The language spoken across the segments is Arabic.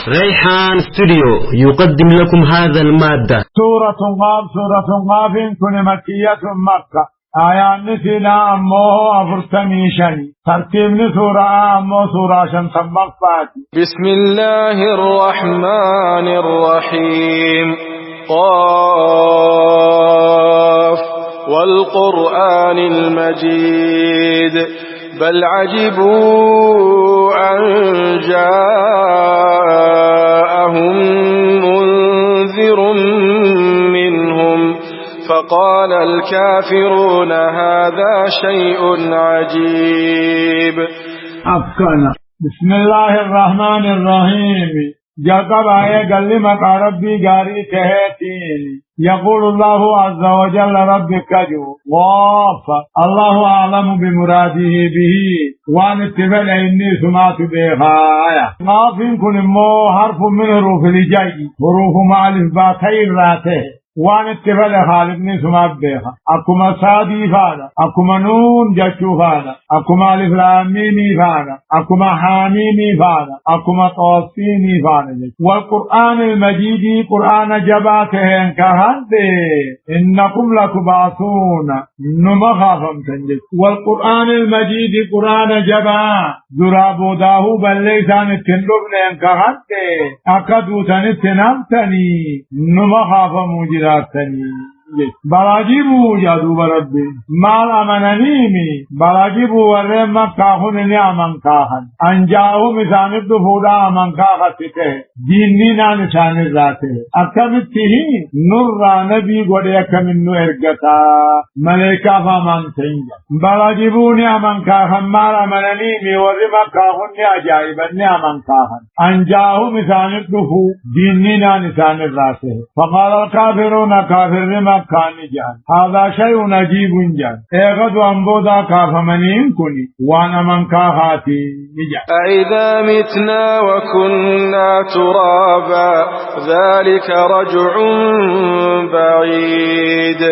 ريحان ستوديو يقدم لكم هذا المادة. سورة قاف كن مكية مكة آيان نسينا أمه أفرتمي شني ترتيب سورة أمه سورة شمس مقفاتي. بسم الله الرحمن الرحيم. قاف والقرآن المجيد بل عجبوا أن جاءهم منذر منهم فقال الكافرون هذا شيء عجيب. أفكنا بسم الله الرحمن الرحيم. جاكب آية قلمك ربي قاري تهيتين يقول الله عز وجل ربك جو وافا الله أعلم بمراده به وان اتبع إني سمعت بغاية. قاف كن مو حرف من حروف الجاي حروف مع الإثباتي راته وان اتبع خالقني سمعت بها أكما سادي فانا أكما نون جشو فانا أكما ألف لام ميم فانا أكما حاميم فانا أكما طاسين فانا. والقرآن المجيد قرآن جباته انكهد إنكم لتبعثون نمخافم تنجد. والقرآن المجيد قرآن جبا ذرابو داهو بل ليسان التنلبن انكهد أكدو تنتنمتني نمخافم جراتني. براجبوا جادو بربي مال أمنانيمي براجبوا ورم مكاهن نعمان كاهن أنجاهم إسان الدفودا أمان كاهته ديننا نشان الراته أكمته نور نبي قد من إرقتا ملكا فمان سنجا. براجبوا نعمان كاهن مال أمنانيمي ورم مكاهن أجائبا نعمان كاهن أنجاهم إسان الدفو ديننا نشان الراته فقال الكافرون كافر كان جان هذا شيء عجيب جان اغد انبودا كافمنين كوني وانا من كاهاتي نجان. أئذا متنا وكنا ترابا ذلك رجع بعيد.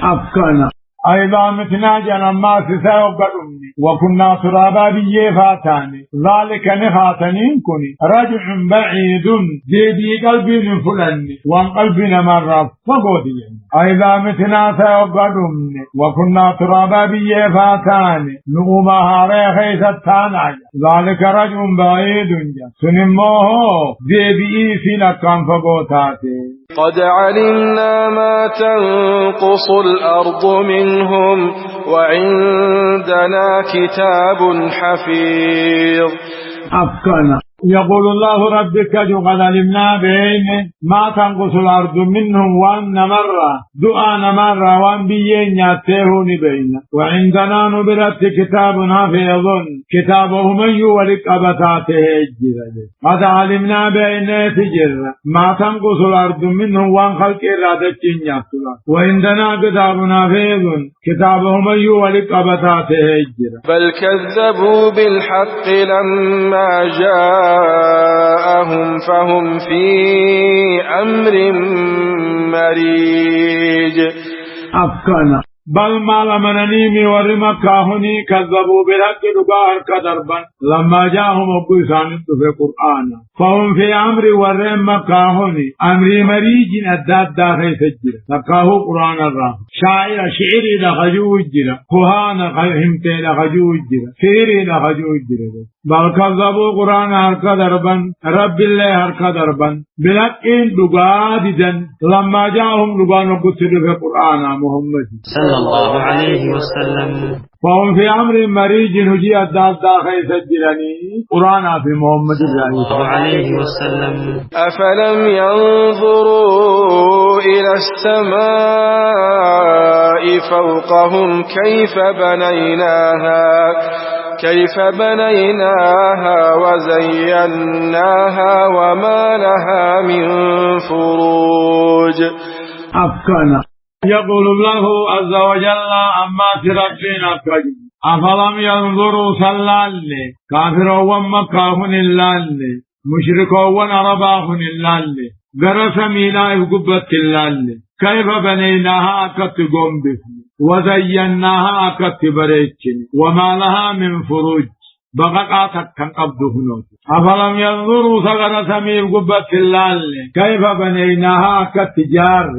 أفكنا أيضا متنا جنما سيساوقدني وكنا ترابا بيفاتاني ذلك نخاتنين كني رجع بعيد دي قلبي نفلني وان قلبي نمر فقودي. أيضا متنا سيوقدني وكنا ترابا بيفاتاني نقوم هاري خيستانا ذلك رجع بعيد سنموه دي في لكام فقوتاتي. قد علمنا ما تنقص الأرض منهم وعندنا كتاب حفيظ. أفكنا يقول الله ربك قد علمنا بين ما تنقص الأرض منهم وأن مرة دعانا مرة وأن بيين ياتيهون بين وعندنا نبرت كتاب حفيظ كتابه من يولك أبتاته الجرد. قد علمنا بين تجر ما تنقص الأرض منهم وأن خلق إرادتين ياتلا وعندنا كتاب حفيظ كتابه من يولك أبتاته الجرد. بل كذبوا بالحق لما جاءهم فهم في أمر مريج. أفكنا بل ما لمنني ورمكاهني كذبوا بالحق دقاء كدربا لما جاءهم أبوسان في القرآن فهم في أمر ورمكاهني أمر مريج أداد داخل سجر تقاه قرآن الرام شاعر شعري لخجو الجرى كهان همتي لخجو الجرى سيري لخجو الجرى. بل كذبوا قرآن هركا دربا رب الله هركا دربا بلقين دقاددا لما جاءهم دقاء نقصد في القرآن محمد صلى الله عليه وسلم فهم في أمر مريج هجي الداد داخل سجلني قرآن في محمد صلى الله عليه وسلم. أفلم ينظروا إلى السماء فوقهم كيف بنيناها وزيناها وما لها من فروج. أفكنا يقول الله عز وجل أما تربينا كجم أفلم ينظروا سلالي كافروا ومكاهن اللالي مشركوا ونرباهن اللالي غرس مينا إفقبت اللالي كيف بنيناها أكت قنبفني وزيناها أكت بريتشني وما لها من فروج بقاقاتك كان قبضه نوت أفلم ينظروا ثغر سمير قبة اللال كيف بنيناها كالتجار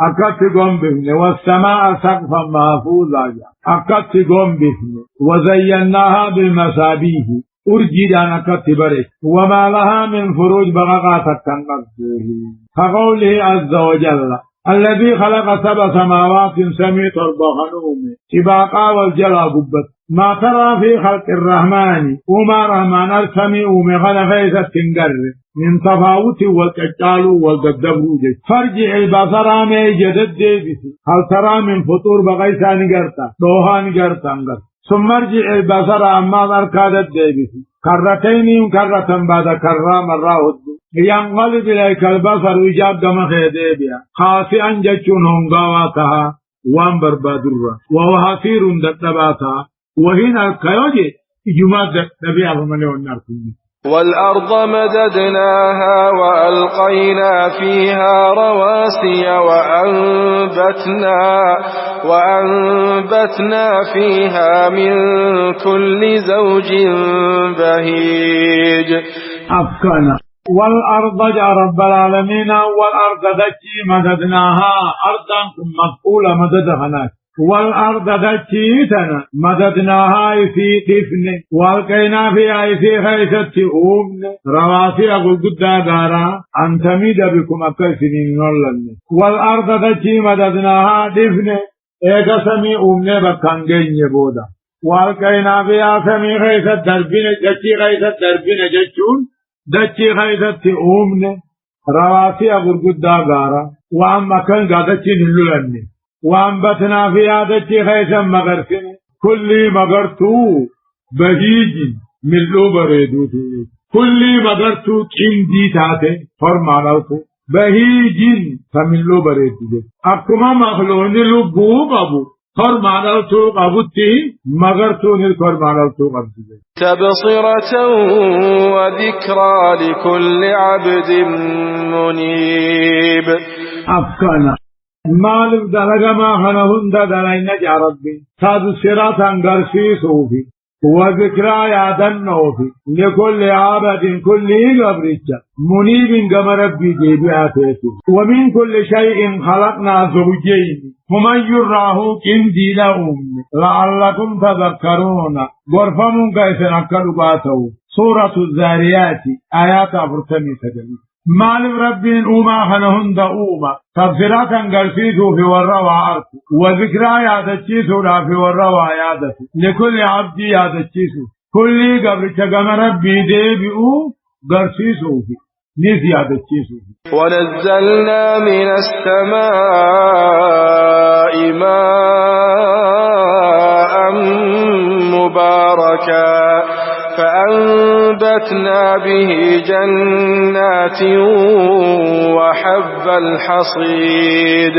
أكت قوم بفن والسماء سقفا محفوظا أكت قوم بفن وزيناها بالمصابيح أرجد أن أكت برك وما لها من فروج بقاقاتك كان قبضه كقوله عز وجل الذي خلق سبع سماوات سميع طربخنوم إباقا والجلا قبت ما ترى في خلق الرحمن وما رحمن السميع مغنى فيسة تنقر من تفاوت والكجال والقدبروج فرجع البصر ما جدد ديبس هل ترى من فطور بغيسان قرطا دوهان قرطا ثم ارجع البصر أما ذركادت ديبس كرتين كرة بعد كرة مرة ينقلب إليك البصر إجاب دم خيديبيا خاسئا جتشون هنغاواتها وان بربادرة وهو حسير دتباتها وهنا الكيوجي إجماد نبي أفهمني والناركم والأرض مددناها وألقينا فيها رواسي وأنبتنا فيها من كل زوج بهيج أفكانا والأرض جاء رب العالمين والأرض دجي مددناها أرضا مقبولة مددها والأرض دجيتنا مددناها في طفن والقينا فيها في خيثة أمن رواسي أقول قد دارا أن تميد بكم أكسنين نولن والأرض دجي مددناها طفن إيجا سمي أمن بكانجين يبودا والقينا فيها سمي خيثة دربين جتي خيثة دربين جتشون دچی غیدت اومن رواسي غرقود داغارا وأما كان قادتي نلولن وأنبتنا فيها دچی خیسا مغرسن كل مغرتو بهيج ملو بريدو كل مغرتو كندي تاته فرمانوتو بهيج فملو بريدو أكما مخلون لبوب أبو فرمانوتو قبوتي مغرتو نل فرمانوتو قبوتي تبصرة وذكرى لكل عبد منيب أفكانا مالك دلغا ما خنهن دلائن جا ربي تبصرة غرسي صوفي وذكرى يادن نوفي لكل عبد كل غبرجة منيب كما ربي جيبي آتيتي ومن كل شيء خلقنا زوجين هما يراه كندي لهم لعلكم تذكرون غرفهم كيسن أكلوا باتوا سورة الزاريات آيات أفرتمي سجل مالك ربي أوما خنهن دا أوما تبصرة غرسيسو في والروى عرق وذكرى يادتشيسو لا في والروى يادتي لكل عبد يادتشيسو كل قبرك كما ربي ديبئو غرسيسو في ونزلنا من السماء ماء مباركا فأنبتنا به جنات وحب الحصيد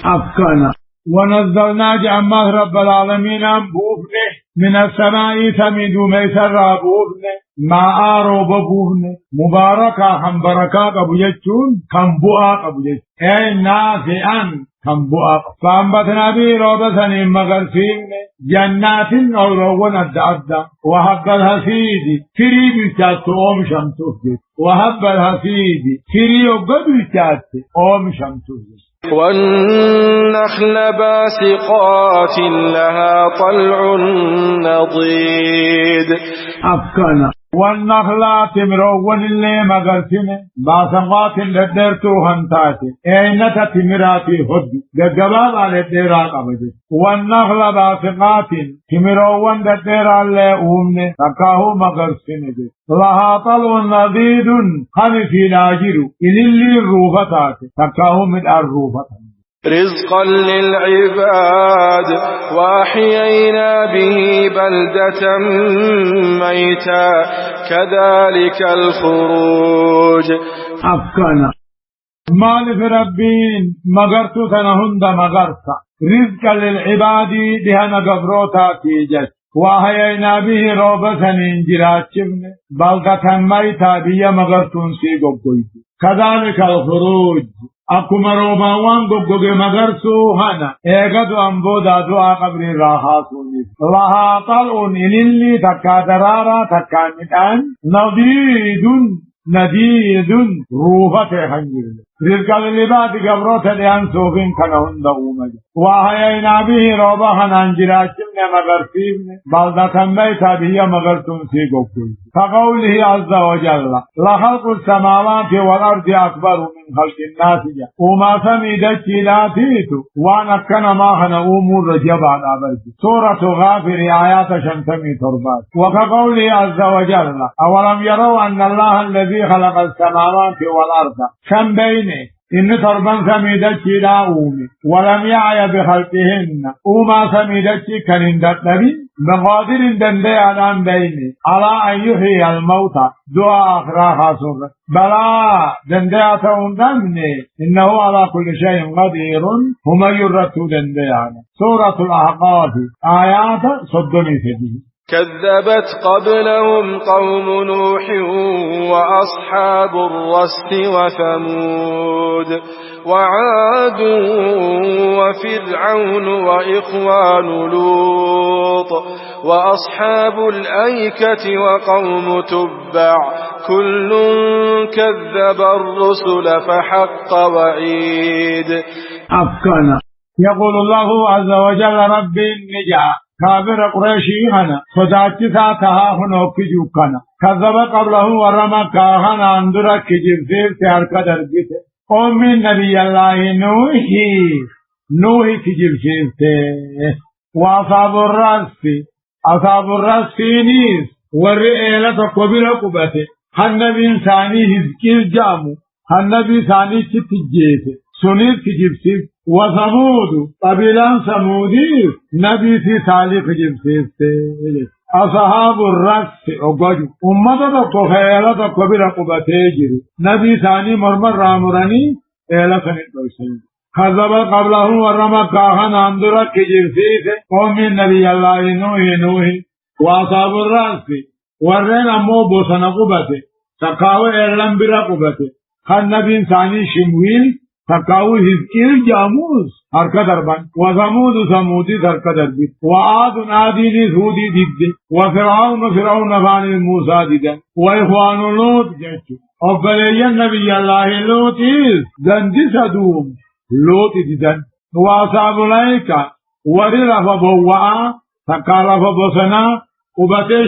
أفكانا ونزلنا جعمه رب العالمين بوفنه من السماء ثمد ميسر بوفنه ما آرو بوفنه مباركا هم بركا قبجتون كم بؤا قبجت اي نافعا كم بؤا فأنبتنا به روبسا مغرسين جنات أولوون الدعدة وحب الحسيد فری بيشات اوم شمسوه وحب الحسيد فری وقد بيشات اوم شمسوه والنخل باسقات لها طلع نضيد أفكانا والنخلات مرون اللي مغرسنه باسقات لدرتو هنتاتي اينتا تمراتي هد جباب على الديرات أبجد والنخل باسقات مرون لدير اللي أمنه تكاهو مغرسنه لها طلع نضيد خمسي لاجر إلي الروفتات تكاهو من الروفتات رزقا للعباد وأحيينا به بلدة ميتا كذلك الخروج أفكانا مالف ربين مغرتو تنهند مغرتا رزقا للعباد دهنا قبروتا تيجت وأحيينا به روبة انجرات بلدة ميتا بيا مغرتون سيقب كذلك الخروج أكما روباوان قبقى مغرسو هنا إيقظ أنبودا دعا قبر راحاتوني لها طلعون إلي تكا درارا تكا متان نديد روحة حنجر رزق العباد قبروت لأن سوفين كنهن دومج وحيينا به روبا ننجراشم مغرسيم بلدة ميتا به مغرسون سيقوكل كقوله عز وجل لخلق السماوات والأرض أكبر من خلق الناس وما سميدت لاتيت وانا كنما هنا أمور رجبا الأبرد سورة غافر آيات شمسمي تربات وكقوله عز وجل أولم يروا أن الله الذي خلق السماوات والأرض كم بينه إن تربان سميدت لا أومي ولم يعي بخلقهن وما سميدت كنندت نبي بقادر دندي على بيني على أن يحيي الموتى دعا أخراها سر بلا دندي أتون دمني إنه على كل شيء قدير هم يرتو دندي على سورة الأحقاف آيات صدني سدي كذبت قبلهم قوم نوح وأصحاب الرس وثمود وعاد وفرعون وإخوان لوط وأصحاب الأيكة وقوم تبع كل كذب الرسل فحق وعيد أفكنا يقول الله عز وجل ربي النجا كافر قريشي هنا صداتي ساتها هنوك جوكنا كذب قبله ورمى كاهنا اندرك جبزير تهرك درجته قوم نبي الله نوحي كجبزير وأصحاب الرأس نيس ورئيلة قبل قبته هالنبي إنساني هزكيل جامو هالنبي ثاني تتجيته سنير كجبزير وثمود قبيلان ثمودي نبي في صالح جبسيسته أصحاب الرأس أقوجو أمة تقو خيالة تقو برقبته جري نبي ثاني مرمر رامراني إيلا سنين توسين خذب قبله ورمى كاهن أندرك جبسيسه قوم النبي الله نوحي وأصحاب الرأس ورين أمو بوسن قبته تقاوي إيلان برقبته خان نبي ثاني شمويل تقاوي هزكيل جاموس حركة دربان وثمودي حركة دربي وعاد عادين هودي ديد وفرعون فان موسى ديد وإخوان لوط جيتو أبلي النبي الله لوط دندي سدوم لوط ديدن وأصحاب الأيكة ورلف بوعا تقالف بسنا وبتي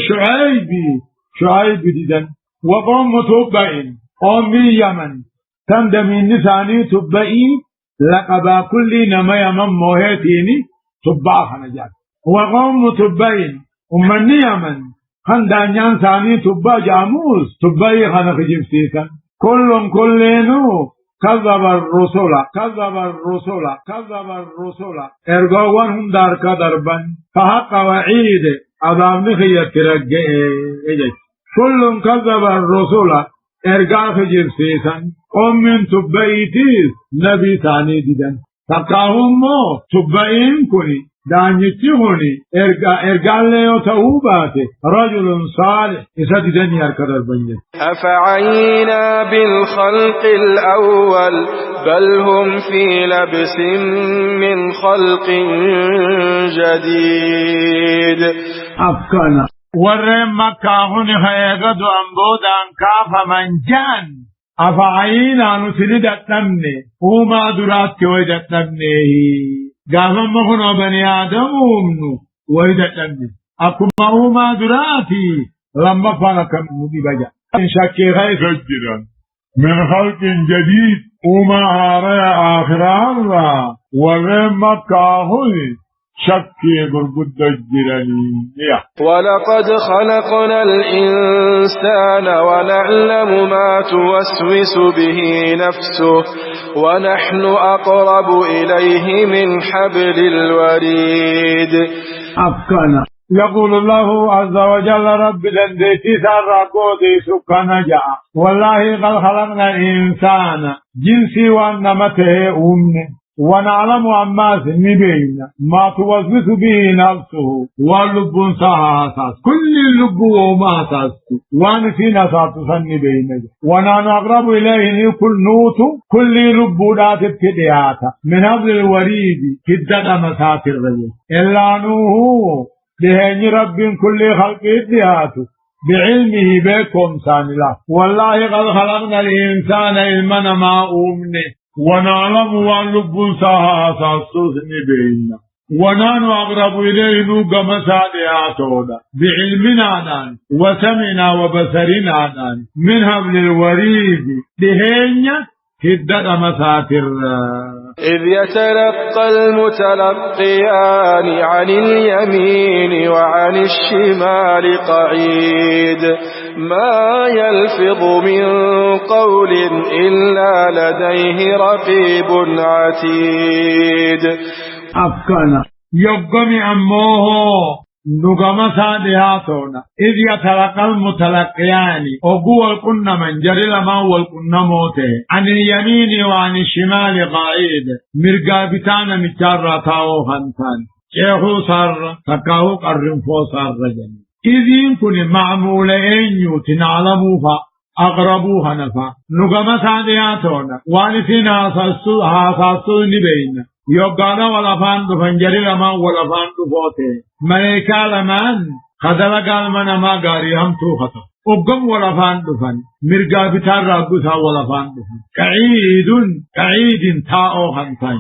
شعيب ديدن وقوم تبعين قوم يمن تندمي نساني تبعي لقبا كل نما يمن موهيتيني تبع خنجات وقوم تبعين أمني يمن خندانيان ثاني تبع جاموس تبعي خنق جبسيسا كلينو كذب الرسول ارغوان هم داركا دربان فحق وعيد عذاب نخية ترقى كل كذب الرسول ارغاف جبسيسا من تبعيتيس نبي ثاني ديدن تقاهم تبعين كوني دانيتي هوني ارغال ليو توباتي رجل صالح إسا ديدن ياركدر بنجي أفعينا بالخلق الأول بل هم في لبس من خلق جديد أفكنا ورم مكاهن خيغد أنبودان كاف من جان أفعينا نسلدت نمني وما درات كويدت نمني قافا مخنا بني آدم ومنو ويدت نمني أكما وما دراتي لما فانكم مدي بجا إن شكي خيف الجرا من خلق جديد وما هاري آخران ورم مكاهن شكي قربد الجراني ولقد خلقنا الإنسان ونعلم ما توسوس به نفسه ونحن أقرب إليه من حبل الوريد أفكنا يقول الله عز وجل رب لنديتي سارقودي سكنا جاء والله قد خلقنا الإنسان جنسي وأنمته أمني ونعلم أماس نبين ما توسوس به نفسه واللب ساها أساس كل اللب وما أساس وانسينا ساتسن بينه ونحن أقرب إليه كل نوت كل لب لا تبتدئاتا من حبل الوريد كدد مسات الرجل إلا نوه بهن رب كل خلق إدهاته بعلمه بكم سانلا والله قد خلقنا الإنسان علمنا ما أمنه ونعلم واللب ساها أساس بينه ونحن أقرب إليه نوغ مسادئاتونا بعلمنا دان وسمعنا وبصرنا دان من حبل الوريد بهن هدد مساتر إذ يتلقى المتلقيان عن اليمين وعن الشمال قعيد ما يلفظ من قول إلا لديه رقيب عتيد أفكنا يقوم أموه نقم سادهاتنا إذ يتلقى المتلقيان أقوى القنة من جري لما هو القنة موته عن اليمين وعن الشمال قائد مرقابتان مجارة تاو خانتان شيخو صار تكاو قرنفو صار رجل إذ يكون معمولين تنعلموها أقربوها نفا نقم سادهاتنا وانسين هاساسو نبين يوغانا ولفان دفن جري لما ولفان دفوته ملائكة لمن خدل قال من ما غاري هم توخطا أبقم ولفان دفن مرقا بتار رابطا ولفان دفن كعيد تاؤ خمسان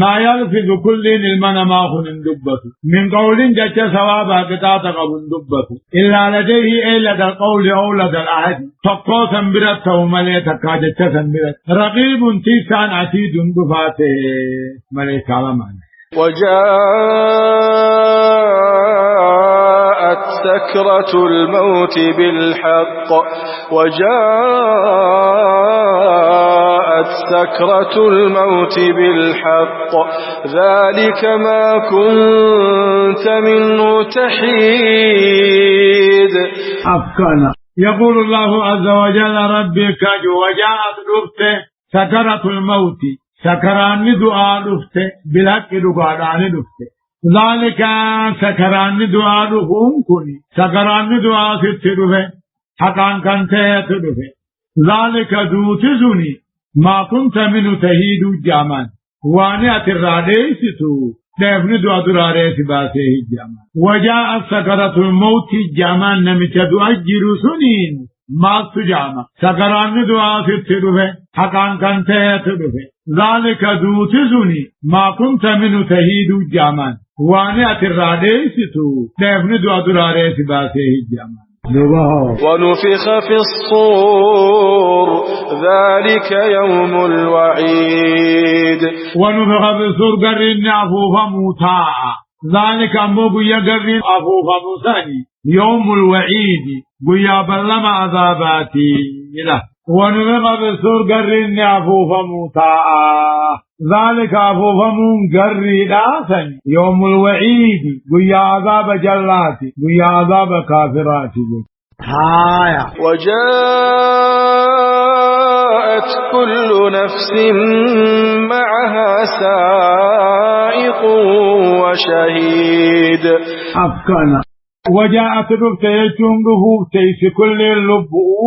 ما يلفظ كل المن ما خن دبته من قول جج سوابا قطاة قبن دبته إلا لديه إلا لدى القول أو لدى العهد تقو سنبرته مليتا كاجت سنبرت رقيب تيسان عتيد دفاته مليكا لمن وجاءت سكرة الموت بالحق ذلك ما كنت منه تحيد أفكنا يقول الله عز وجل ربك وجاءت رفته سكرة الموت سكران دعاء رفته بالحق دعاء رفته ذلك سكران دعاء رفهم كني سكران دعاء سترفه حقان كنته ترفه ذلك دوتزني ما كنت منه تهيد جامان واني اتراديستو دفن دعاء دراريس باسه جامان وجاء سكرة الموت جامان نمتدو أجر سنين ما تجاما سكران دعاء سترفه حقان كنته ترفه ذلك دوتزني ما كنت منه تهيد جامان واني اتراديستو دفن دعاء دراريس باسه جامان ونفخ في الصور ذلك يوم الوعيد ونفخ في الصور قرن أفوفا موتا ذلك أمو قيا قرن أفوفا موساني يوم الوعيد قيا بلما عذاباتي ونفخ في الصور قرن أفوفا موتا ذلك أفوفا من قرن آسن يوم الوعيد قيا عذاب جلاتي قيا عذاب كافراتي وجاءت كل نفس معها سائق وشهيد أفكنا وجاءت رفتيتون رفوفتي في كل اللبؤ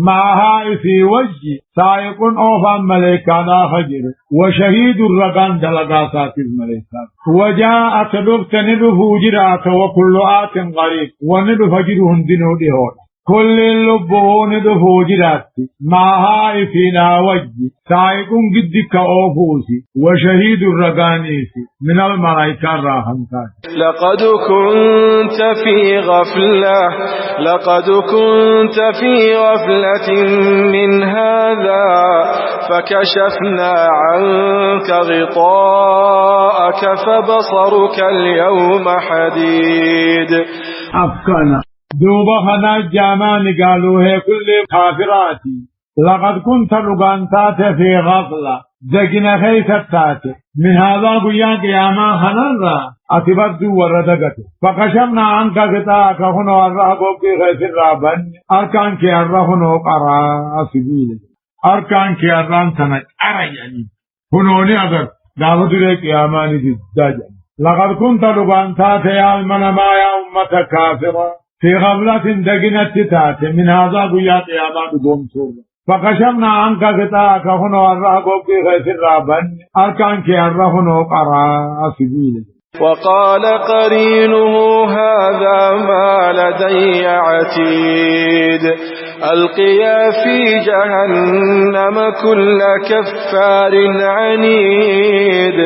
معها في وجه سائق أوفا ملكانا خجر وشهيد الرقان دلقاسات الملكات وجاءت رفتن رفوجرات وكل آت غريب ونرفجرهن دنو دهون كل اللبؤ ندفوجرات معها فينا وجه سائق قدك أوفوسي وشهيد الرقانيس من الملائكة الراحمتان لقد كنت في غفلة من هذا فكشفنا عنك غطاءك فبصرك اليوم حديد أفكنا دوبخنا الجامان قالوا هي كل كافراتي لقد كنت رقانتات في غفلة زقنا خيثتات من هذا قيان قياما خنرا أتبردو وردقت فكشفنا عنك غطاءك هنا والرهبوك خيث الرابن أركانك الرهنو قرا سبيل أركانك الران تنك أريني هنوني أغر دعوت لك يا ماني الدجل لقد كنت لغانتات يا المنما يا أمة كافرة في غفلة دقنت تات من هذا قيات يا بعد قوم فكشفنا عنك غطاءك هنا الرهقوك غيث الرابن أركانك الرهنو قراء سبيل. وقال قرينه هذا ما لدي عتيد ألقيا في جهنم كل كفار عنيد.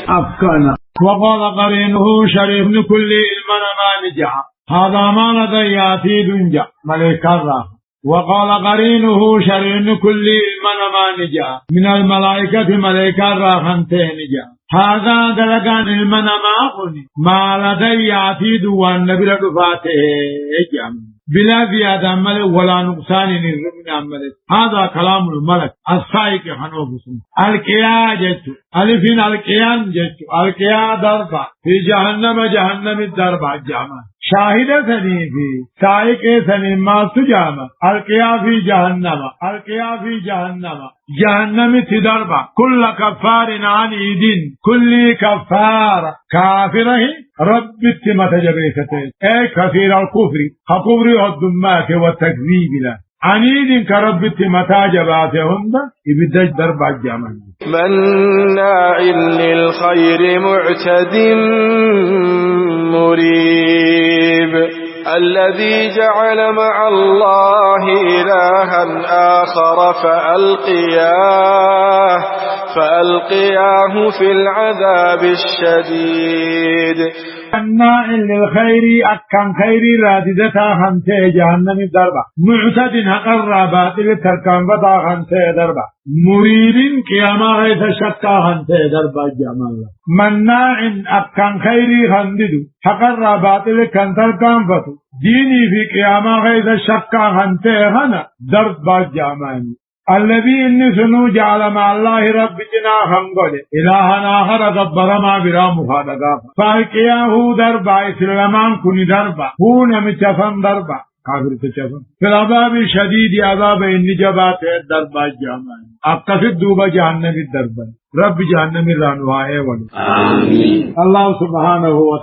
أفكنا وقال قرينه شريف لكل المنما نجع هذا ما لدي عتيد جع ملك الرحمن. وقال قرينه شريف كل المنما نجع من الملائكة ملائكة الرحمتين نجع هذا دلقان المنما ما لدي عتيد والنبي لدفاته اجعم بلا زيادة ملك ولا نقصان من عمله. هذا كلام الملك السائق حنوفسهم القيا جدت ألفين القيان جدت القيا ضربة في جهنم الضربة الجامع شاهد ثني في سائق ثني ما سجامة القيا في جهنم تضربة كل كفار عنيد كل كفار كافره رب التمة جبيتين اي كثير الكفر كفر الدمات والتكذيب له عنيد كرب التمة جباتهم يبدأ ضرب الجامع مناع للخير معتد مريب الذي جعل مع الله إلها آخر فألقياه في العذاب الشديد. مناع للخير أكن خير راددتا خمسة جهنم الضربة معتد هقر باطل تركان بطا خمسة ضربة مريب قياما غيث شكا خمسة ضربة جمال مناع أكن خير خندد هقر باطل كان تركان بطو ديني في قياما غيث شكا خمسة هنا ضربة جمال الذي إنسنو جعل مع الله ربنا خنقل إلهنا آخر دبر ما برا مخادقا فالقياه دربا إسلامان كن دربا هو نمتفن دربا كافر تشفن في العذاب الشديد عذاب النجبات دربا الجامان أقتصد دوبا جهنم الدربا رب جهنم الرانوائي آمين. الله سبحانه وتعالى